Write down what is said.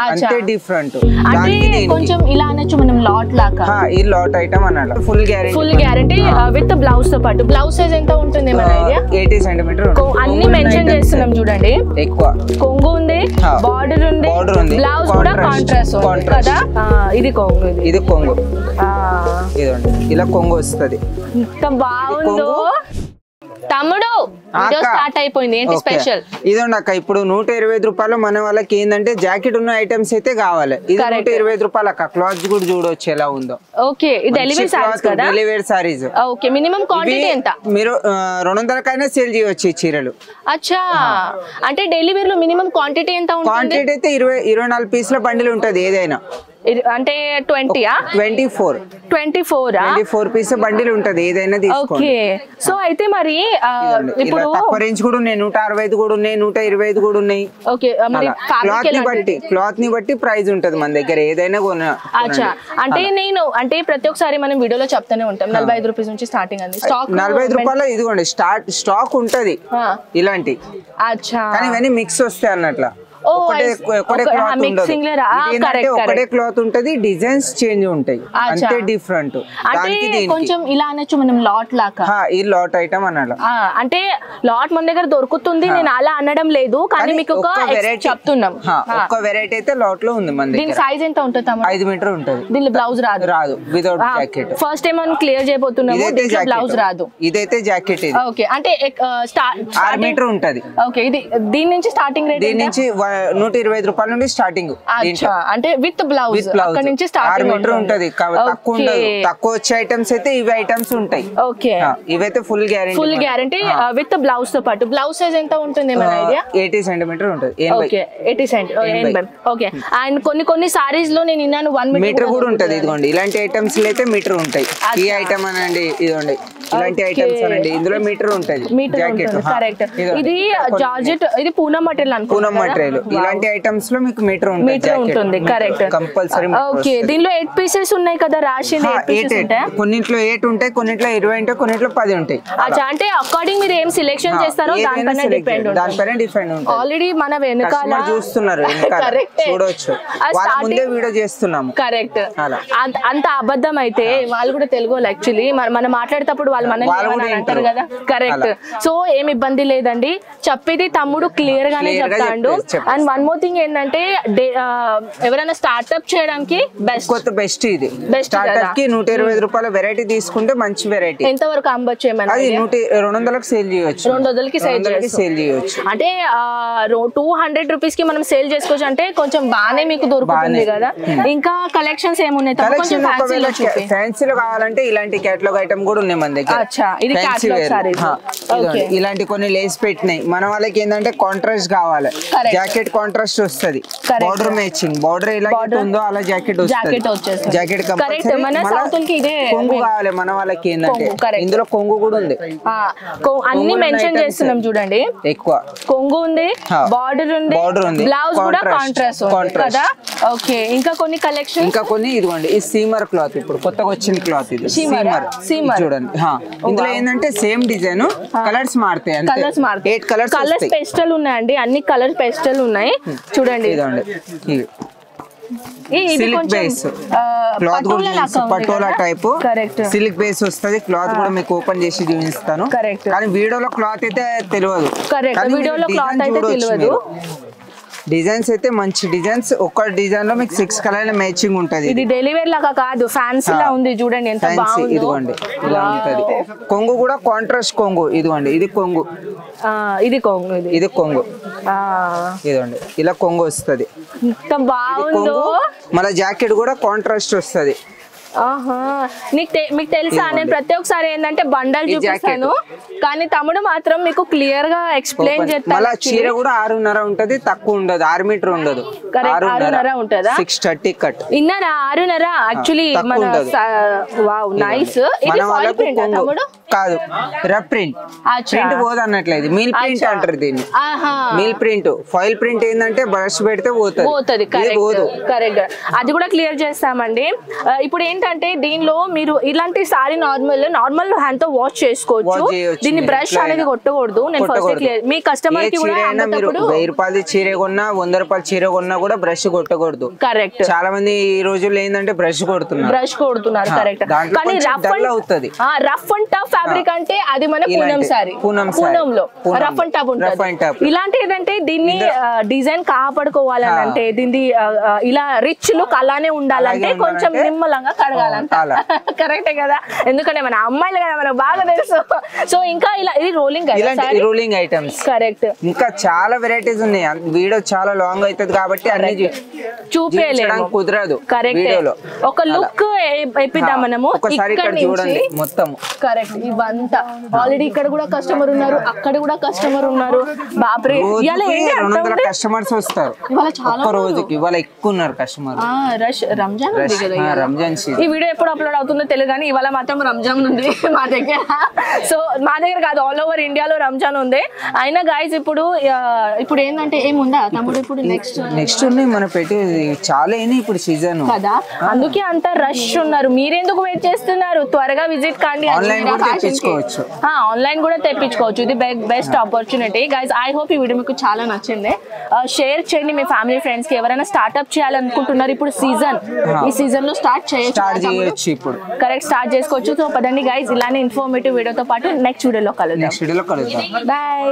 అంతే డిఫరెంట్ అంటే కొంచెం ఇలా అనొచ్చు మనం లాట్ లాగా ఈ లాట్ ఐటమ్ అన్నమాట ఫుల్ గ్యారెంటీ విత్ బ్లౌజ్ తో పాటు బ్లౌజ్ సైజ్ ఎంత ఉంటుంది మన ఐడియా 80 సెంటీమీటర్ అన్ని మెన్షన్ చేస్తున్నాం చూడండి ఎక్కువ కొంగు ఉంది బార్డర్ ఉంది బ్లౌజ్ కూడా కాంట్రాస్ట్ ఉంది కదా ఇది కొంగు ఇదండి ఇలా కొంగు వస్తది ఎంత బాగుందో తమ్ముడు వీడియో స్టార్ట్ అయిపోయింది ఏంటి స్పెషల్ ఇదండి అక్క ఇప్పుడు 125 రూపాయలు మన వాళ్ళకి ఏంటంటే జాకెట్ ఉన్న ఐటమ్స్ అయితే కావాలి ఇది 125 రూపాయలు అక్క క్లాత్స్ కూడా చూడొచ్చు ఎలా ఉందో ఓకే ఇది డెలివరీ సారీస్ కదా delivery saris okay minimum quantity ఎంత మీరు 200 కైనా సేల్ చేయొచ్చు ఈ చీరలు అచ్చా అంటే డెలివరీలో మినిమం క్వాంటిటీ ఎంత ఉంటుంది క్వాంటిటీ అయితే 24 పీసుల బండిల్ ఉంటది ఏదైనా అంటే 24 పీస్ బండిల్ ఉంటది ఏదైనా తీసుకోండి ఓకే సో అయితే మరి ఇప్పుడు తక్కువ రేంజ్ కూడా ఉన్నాయి 165 కూడా ఉన్నాయి 125 కూడా ఉన్నాయి ఓకే మరి క్లాత్ ని బట్టి ప్రైస్ ఉంటది మన దగ్గర ఏదైనా అచ్చా అంటే నేను అంటే ప్రతి ఒక్కసారి మనం వీడియోలో చెప్తానే ఉంటాం 45 రూపాయస్ నుంచి స్టార్టింగ్ అండి స్టాక్ 45 రూపాయలు ఇదిగోండి స్టాక్ ఉంటది ఇలాంటి అచ్చా కానీ ఇవన్నీ మిక్స్ వస్తాయి అన్నట్ల ఒకటే క్లాత్ ఉంటది డిజైన్స్ చేంజ్ ఉంటాయి అంతే డిఫరెంట్ కొంచెం ఇలా అనొచ్చు మనం లాట్ లాగా ఈ లాట్ ఐటమ్ అన్నట్టు అంటే లాట్ మన దగ్గర దొరుకుతుంది నేను అలా అనడం లేదు కానీ మీకు ఒక చెప్తున్నాం ఒక్క వెరైటీ అయితే లాట్ లో ఉంది మన దగ్గర దీని సైజ్ ఎంత ఉంటుంది 5 మీటర్ ఉంటది దీని బ్లౌజ్ రాదు వితౌట్ జాకెట్ ఫస్ట్ టైం మనం క్లియర్ చేయబోతున్నాము దీని బ్లౌజ్ రాదు ఇదైతే జాకెట్ ఇది ఓకే అంటే 6 మీటర్ ఉంటది ఓకే ఇది దీని నుంచి స్టార్టింగ్ రేట్ దీని నుంచి 125 రూపాయలు నుండి స్టార్టింగ్ అంటే విత్ బ్లౌజ్ అక్కడ నుంచి 6 మీటర్ ఉంటది తక్కువ వచ్చే ఐటమ్స్ అయితే ఇవి ఐటమ్స్ ఉంటాయి ఓకే ఇవైతే ఫుల్ గ్యారెంటీ విత్ బ్లౌజ్ తో పాటు బ్లౌజ్ సైజ్ ఎంత ఉంటుంది మన ఐడియా 80 సెంటీమీటర్ ఉంటది ఓకే 80 సెంటీమీటర్ ఓకే అండ్ కొన్ని సారీస్ లో నేను విన్నాను 1 మీటర్ కూడా ఉంటది ఇదిగోండి ఇలాంటి ఐటమ్స్ లో అయితే మీటర్ ఉంటాయి ఈ ఐటమ్ అనండి ఇదిగోండి ఇలాంటి ఐటమ్స్ అనండి ఇందులో మీటర్ ఉంటది జాకెట్ కరెక్ట్ ఇది జార్జెట్ ఇది పూనం మెటీరియల్ పూనం మెటీరియల్ ఇలాంటి ఐటమ్స్ లో మీకు మీటర్ ఉంటుంది కరెక్ట్ కంపల్సరీ ఓకే దీనిలో 8 పీసెస్ ఉన్నాయి కదా రాశిలో 8 పీసెస్ ఉంటాయి కొన్నిట్లో 8 ఉంటాయి కొన్నిట్లో 20 ఉంటాయి కొన్నిట్లో 10 ఉంటాయి అచ్చా అంటే అకార్డింగ్ మీరు ఏం సెలెక్షన్ చేస్తారో దానిపైన డిపెండ్ ఉంటుంది ఆల్రెడీ మన వెనకాల చూస్తున్నారు చూడొచ్చు వాళ్ళ ముందే వీడియో చేస్తున్నాము కరెక్ట్ అంత అబద్ధం అయితే వాళ్ళు కూడా తెలుగు యాక్చువల్లీ మనం మాట్లాడేటప్పుడు వాళ్ళు మనల్ని అంటారు కదా కరెక్ట్ సో ఏం ఇబ్బంది లేదండి చెప్పేది తమ్ముడు క్లియర్ గానే చెప్తాడు అండ్ వన్ మోర్ థింగ్ ఏంటంటే ఎవరైనా స్టార్ట్అప్ చేయడానికి బెస్ట్ ఇది స్టార్ట్అప్ కి 125 రూపాయల వెరైటీ తీసుకుంటే మంచి వెరైటీ ఎంత వరకు అమ్మొచ్చు ఏమైనా 200కి సేల్ చేయొచ్చు 200కి సేల్ చేయొచ్చు అంటే 200 రూపీస్ కి మనం సేల్ చేసుకోవచ్చు అంటే కొంచెం బాగానే మీకు దొరుకుతుంది కదా ఇంకా కలెక్షన్స్ ఏమున్నాయి ఫ్యాన్సీలో కావాలంటే ఇలాంటి కేటలాగ్ ఐటమ్ కూడా ఉన్నాయి మన దగ్గర ఇది కేటలాగ్ సారీస్ ఇలాంటి కొన్ని లేస్ పెట్టినాయి మన వాళ్ళకి ఏంటంటే కాంట్రాస్ట్ కావాలి జాకెట్ కాంట్రాస్ట్ వస్తది బోర్డర్ మ్యాచింగ్ బోర్డర్ ఎలా ఉందో అలా జాకెట్ వస్తది జాకెట్ కొంగు కావాలి మన వాళ్ళకి ఏంటంటే ఇందులో కొంగు కూడా ఉంది అన్ని మెన్షన్ చేస్తున్నాం చూడండి ఎక్కువ కొంగు ఉంది బార్డర్ ఉంది బ్లౌజ్ కూడా కాంట్రాస్ట్ కదా ఓకే ఇంకా కొన్ని కలెక్షన్ ఇంకా కొన్ని ఇదిగోండి ఈ సీమర్ క్లాత్ ఇప్పుడు కొత్తగా వచ్చిన క్లాత్ ఇది సీమర్ చూడండి ఇందులో ఏంటంటే సేమ్ డిజైన్ కలర్స్ మారుతాయి అంతే 8 కలర్స్ పెస్టల్ ఉన్నాయండి అన్ని కలర్స్ పెస్టల్ ఉన్నాయి చూడండి సిల్క్ బేస్ క్లాత్ కూడా పటోలా టైప్ సిల్క్ బేస్ వస్తుంది క్లాత్ కూడా మీకు ఓపెన్ చేసి చూపిస్తాను కానీ వీడియోలో క్లాత్ అయితే తెలియదు డిజైన్స్ అయితే మంచి డిజైన్స్ ఒక్క డిజైన్ లో మీకు 6 కలర్ల మ్యాచింగ్ ఉంటది ఇది డెలివరీ లాగా కాదు ఫ్యాన్సీ లా ఉంది చూడండి ఎంత బాగుంది ఇదిగోండి ఇలా ఉంటది కొంగు కూడా కాంట్రాస్ట్ కొంగు ఇదిగోండి ఇది కొంగు ఇదిగోండి ఇలా కొంగు వస్తది ఎంత బాగుందో మన జాకెట్ కూడా కాంట్రాస్ట్ వస్తది మీకు తెలుసా నేను ప్రతి ఒక్కసారి ఏంటంటే బండల్ చూపిస్తాను కానీ తమ్ముడు మాత్రం మీకు క్లియర్ గా ఎక్స్ప్లెయిన్ చేస్తాను చీర కూడా 6.5 ఉంటది తక్కువ ఉండదు 6 మీటర్ ఉండదు 6.5 ఉంటదా 630 కట్ ఇన్నరా 6.5 యాక్చువల్లీ మన వావ్ నైస్ ఇది ఫాయిల్ ప్రింట్ తమ్ముడు కాదు రఫ్ ప్రింట్ ప్రింట్ పోదు అన్నట్లేదు మీల్ ప్రింట్ అంటారు దీన్ని మీల్ ప్రింట్ ఫాయిల్ ప్రింట్ ఏంటంటే బ్రష్ పెడితే పోతుంది కరెక్ట్ అది కూడా క్లియర్ చేస్తామండి ఇప్పుడు ఏంటంటే ఏంటంటే దీనిలో మీరు ఇలాంటి సారీ నార్మల్ హ్యాండ్ తో వాష్ చేసుకోవచ్చు. దీన్ని బ్రష్ అనేది కొట్టకూడదు. నేను ఫస్ట్ మీ కస్టమర్ కి కూడా 1000 రూపాయల చీర కొన్నా 100 రూపాయల చీర కొన్నా కూడా బ్రష్ కొట్టకూడదు. కరెక్ట్. చాలా మంది ఈ రోజుల్లో ఏంటంటే బ్రష్ కొడుతున్నారు. కరెక్ట్. కానీ రఫ్ అండ్ టఫ్ ఫ్యాబ్రిక్ అంటే అది మన పూనం సారీ. పూనంలో రఫ్ అండ్ టఫ్ ఉంటుంది. ఇలాంటి ఏదంటే దీన్ని డిజైన్ కాపాడుకోవాలని అంటే దీన్ని ఇలా రిచ్ లుక్ అలానే ఉండాలంటే కొంచెం నిమ్మలంగా కడగాలంట. కరెక్టే కదా, ఎందుకంటే మన అమ్మాయిలు కదా మనకు బాగా తెలుసు. సో ఇంకా ఇలా ఇది రోలింగ్ ఐటమ్స్. కరెక్ట్. ఇంకా చాలా వెరైటీస్ ఉన్నాయి. వీడియో చాలా లాంగ్ అవుతుంది కాబట్టి అన్ని చూపించడం కుదరదు. కరెక్ట్. ఒక లుక్ వేపిద్దాం మనము. ఇక్కడ చూడండి మొత్తం. కరెక్ట్. ఇవంతా ఆల్రెడీ ఇక్కడ కూడా కస్టమర్ ఉన్నారు, అక్కడ కూడా కస్టమర్ ఉన్నారు. బాప్రే, 200 కస్టమర్స్ వస్తారు ఒక్క రోజుకి. ఇవాళ ఎక్కువ ఉన్నారు కస్టమర్. రంజాన్ ఉంది కదా, రంజాన్. ఈ వీడియో ఎప్పుడు అప్లోడ్ అవుతుందో తెలియదు కానీ ఇవాళ మాత్రం రంజాన్ ఉంది మా దగ్గర. సో మా దగ్గర కాదు, ఆల్ ఓవర్ ఇండియాలో రంజాన్ ఉంది. అయినా గైస్ ఇప్పుడు ఏంటంటే ఏముందా తమ్ముడు, ఇప్పుడు నెక్స్ట్ ఉన్నాయి మన పెట్టి చాలా ఇప్పుడు సీజన్ కదా, అందుకే అంత రష్ ఉన్నారు. మీరెందుకు వెయిట్ చేస్తున్నారు? త్వరగా విజిట్ కండి. ఆన్లైన్ కూడా తెప్పించుకోవచ్చు. ఇది best opportunity guys. I hope ఈ వీడియో మీకు చాలా నచ్చింది. షేర్ చేయండి మీ ఫ్యామిలీ ఫ్రెండ్స్ కి. ఎవరైనా స్టార్ట్అప్ చేయాలనుకుంటున్నారు, ఇప్పుడు సీజన్, ఈ సీజన్ లో స్టార్ట్ చేయొచ్చు. ఇప్పుడు కరెక్ట్, స్టార్ట్ చేసుకోవచ్చు. సో పదండి గైస్, ఇలానే ఇన్ఫర్మేటివ్ వీడియోతో పాటు నెక్స్ట్ వీడియోలో కలుద్దాం. బాయ్.